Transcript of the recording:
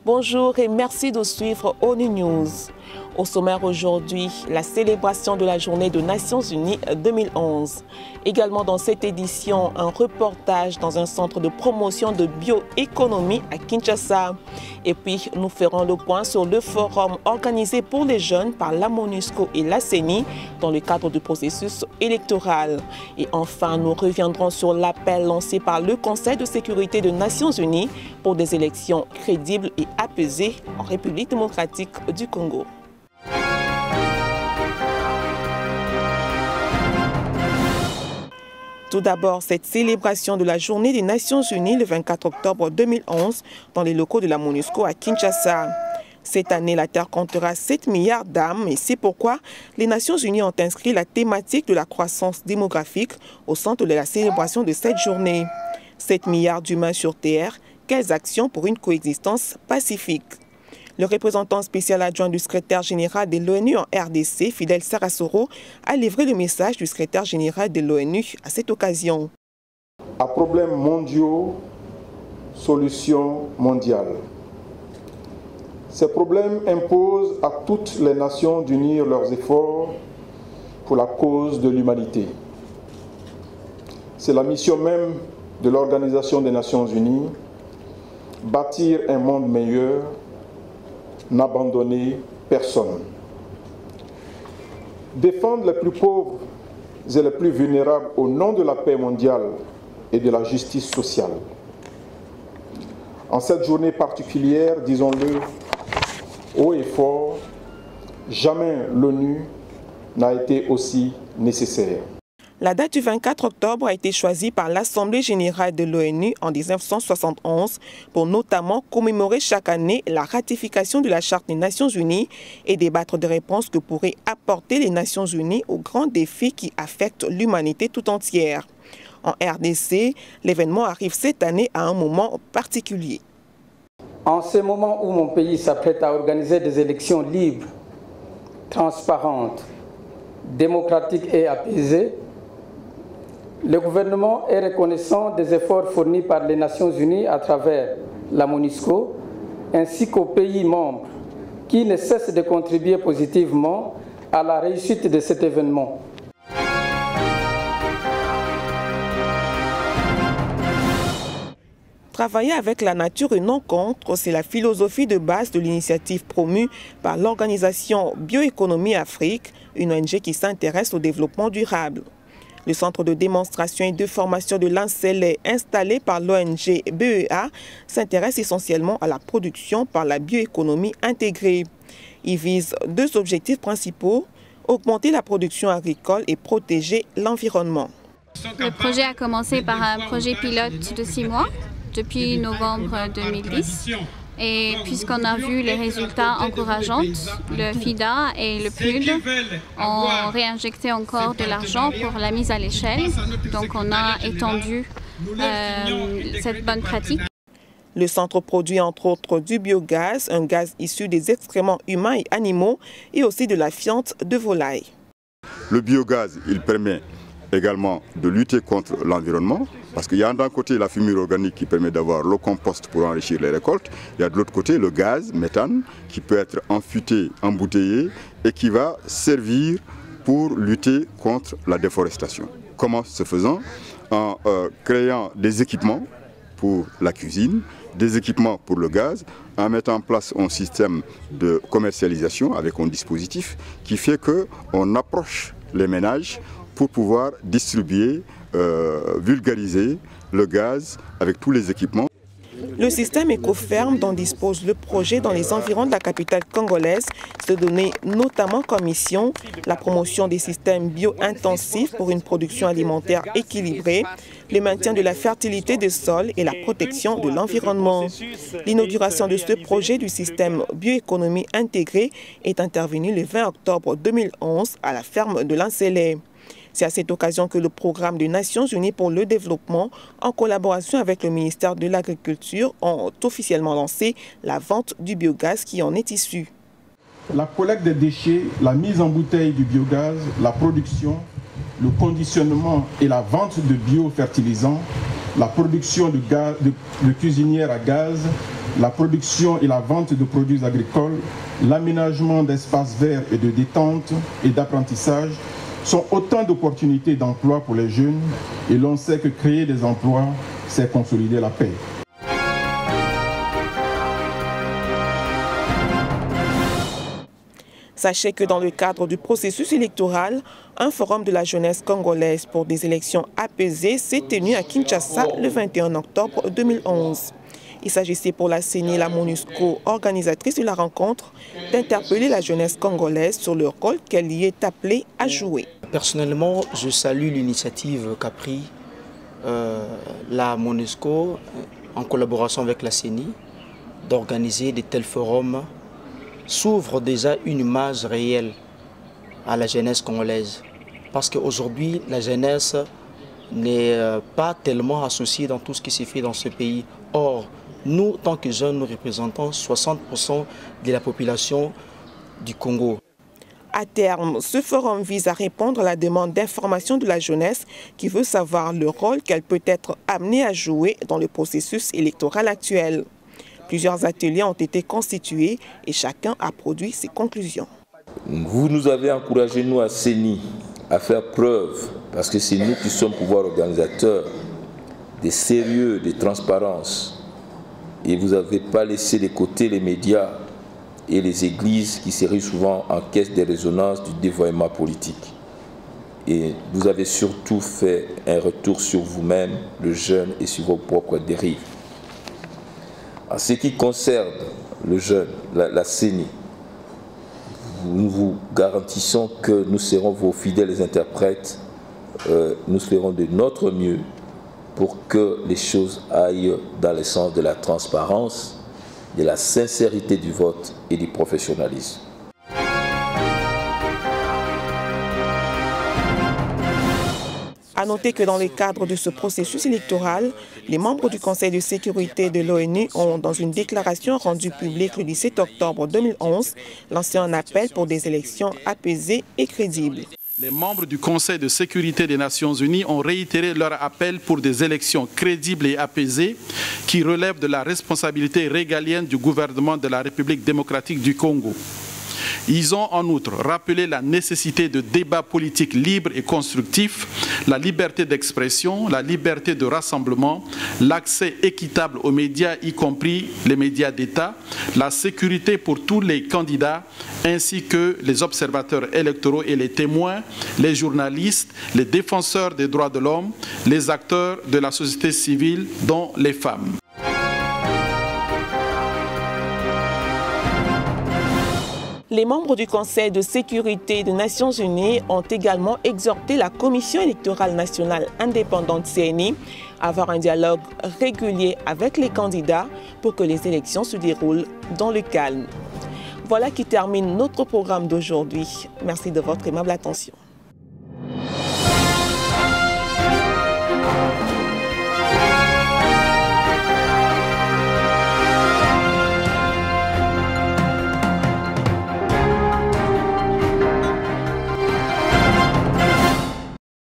Bonjour et merci de suivre ONU News. Au sommaire aujourd'hui, la célébration de la Journée des Nations Unies 2011. Également dans cette édition, un reportage dans un centre de promotion de bioéconomie à Kinshasa. Et puis, nous ferons le point sur le forum organisé pour les jeunes par la MONUSCO et la CENI dans le cadre du processus électoral. Et enfin, nous reviendrons sur l'appel lancé par le Conseil de sécurité des Nations Unies pour des élections crédibles et apaisées en République démocratique du Congo. Tout d'abord, cette célébration de la Journée des Nations Unies le 24 octobre 2011 dans les locaux de la MONUSCO à Kinshasa. Cette année, la Terre comptera 7 milliards d'âmes et c'est pourquoi les Nations Unies ont inscrit la thématique de la croissance démographique au centre de la célébration de cette journée. 7 milliards d'humains sur Terre, quelles actions pour une coexistence pacifique? Le représentant spécial adjoint du secrétaire général de l'ONU en RDC, Fidel Sarasoro, a livré le message du secrétaire général de l'ONU à cette occasion. À problèmes mondiaux, solutions mondiales. Ces problèmes imposent à toutes les nations d'unir leurs efforts pour la cause de l'humanité. C'est la mission même de l'Organisation des Nations Unies, bâtir un monde meilleur, n'abandonner personne. Défendre les plus pauvres et les plus vulnérables au nom de la paix mondiale et de la justice sociale. En cette journée particulière, disons-le haut et fort, jamais l'ONU n'a été aussi nécessaire. La date du 24 octobre a été choisie par l'Assemblée générale de l'ONU en 1971 pour notamment commémorer chaque année la ratification de la Charte des Nations Unies et débattre des réponses que pourraient apporter les Nations Unies aux grands défis qui affectent l'humanité tout entière. En RDC, l'événement arrive cette année à un moment particulier. En ce moment où mon pays s'apprête à organiser des élections libres, transparentes, démocratiques et apaisées, le gouvernement est reconnaissant des efforts fournis par les Nations Unies à travers la MONUSCO ainsi qu'aux pays membres qui ne cessent de contribuer positivement à la réussite de cet événement. Travailler avec la nature et non contre, c'est la philosophie de base de l'initiative promue par l'organisation Bioéconomie Afrique, une ONG qui s'intéresse au développement durable. Le centre de démonstration et de formation de l'Ancellet installé par l'ONG BEA s'intéresse essentiellement à la production par la bioéconomie intégrée. Il vise deux objectifs principaux, augmenter la production agricole et protéger l'environnement. Le projet a commencé par un projet pilote de 6 mois, depuis novembre 2010. Et puisqu'on a vu les résultats encourageants, le FIDA et le PNUD ont réinjecté encore de l'argent pour la mise à l'échelle. Donc on a étendu cette bonne pratique. Le centre produit entre autres du biogaz, un gaz issu des excréments humains et animaux, et aussi de la fiente de volaille. Le biogaz, il permet également de lutter contre l'environnement, parce qu'il y a d'un côté la fumure organique qui permet d'avoir le compost pour enrichir les récoltes, il y a de l'autre côté le gaz, méthane, qui peut être enfuté, embouteillé et qui va servir pour lutter contre la déforestation. Comment ce faisant? En créant des équipements pour la cuisine, des équipements pour le gaz, en mettant en place un système de commercialisation avec un dispositif qui fait qu'on approche les ménages pour pouvoir distribuer, vulgariser le gaz avec tous les équipements. Le système écoferme dont dispose le projet dans les environs de la capitale congolaise se donnait notamment comme mission la promotion des systèmes bio-intensifs pour une production alimentaire équilibrée, le maintien de la fertilité des sols et la protection de l'environnement. L'inauguration de ce projet du système bioéconomie intégrée est intervenue le 20 octobre 2011 à la ferme de l'Ancellet. C'est à cette occasion que le programme des Nations Unies pour le développement, en collaboration avec le ministère de l'Agriculture, ont officiellement lancé la vente du biogaz qui en est issu. La collecte des déchets, la mise en bouteille du biogaz, la production, le conditionnement et la vente de biofertilisants la production de cuisinières à gaz, la production et la vente de produits agricoles, l'aménagement d'espaces verts et de détente et d'apprentissage sont autant d'opportunités d'emploi pour les jeunes et l'on sait que créer des emplois, c'est consolider la paix. Sachez que dans le cadre du processus électoral, un forum de la jeunesse congolaise pour des élections apaisées s'est tenu à Kinshasa le 21 octobre 2011. Il s'agissait pour la CENI et la MONUSCO, organisatrice de la rencontre, d'interpeller la jeunesse congolaise sur le rôle qu'elle y est appelée à jouer. Personnellement, je salue l'initiative qu'a pris la MONUSCO en collaboration avec la CENI d'organiser de tels forums. S'ouvre déjà une image réelle à la jeunesse congolaise. Parce qu'aujourd'hui, la jeunesse n'est pas tellement associée dans tout ce qui se fait dans ce pays. Or, nous, tant que jeunes, nous représentons 60% de la population du Congo. À terme, ce forum vise à répondre à la demande d'information de la jeunesse qui veut savoir le rôle qu'elle peut être amenée à jouer dans le processus électoral actuel. Plusieurs ateliers ont été constitués et chacun a produit ses conclusions. Vous nous avez encouragé, nous, à CENI, à faire preuve, parce que c'est nous qui sommes pouvoir organisateurs, de sérieux, de transparence. Et vous n'avez pas laissé de côté les médias et les églises qui seraient souvent en caisse de résonance du dévoiement politique. Et vous avez surtout fait un retour sur vous-même, le jeune, et sur vos propres dérives. En ce qui concerne le jeune, la CENI, nous vous garantissons que nous serons vos fidèles interprètes. Nous ferons de notre mieux pour que les choses aillent dans le sens de la transparence, de la sincérité du vote et du professionnalisme. À noter que dans le cadre de ce processus électoral, les membres du Conseil de sécurité de l'ONU ont, dans une déclaration rendue publique le 17 octobre 2011, lancé un appel pour des élections apaisées et crédibles. Les membres du Conseil de sécurité des Nations Unies ont réitéré leur appel pour des élections crédibles et apaisées qui relèvent de la responsabilité régalienne du gouvernement de la République démocratique du Congo. Ils ont en outre rappelé la nécessité de débats politiques libres et constructifs, la liberté d'expression, la liberté de rassemblement, l'accès équitable aux médias, y compris les médias d'État, la sécurité pour tous les candidats, ainsi que les observateurs électoraux et les témoins, les journalistes, les défenseurs des droits de l'homme, les acteurs de la société civile, dont les femmes. Les membres du Conseil de sécurité des Nations Unies ont également exhorté la Commission électorale nationale indépendante CENI à avoir un dialogue régulier avec les candidats pour que les élections se déroulent dans le calme. Voilà qui termine notre programme d'aujourd'hui. Merci de votre aimable attention.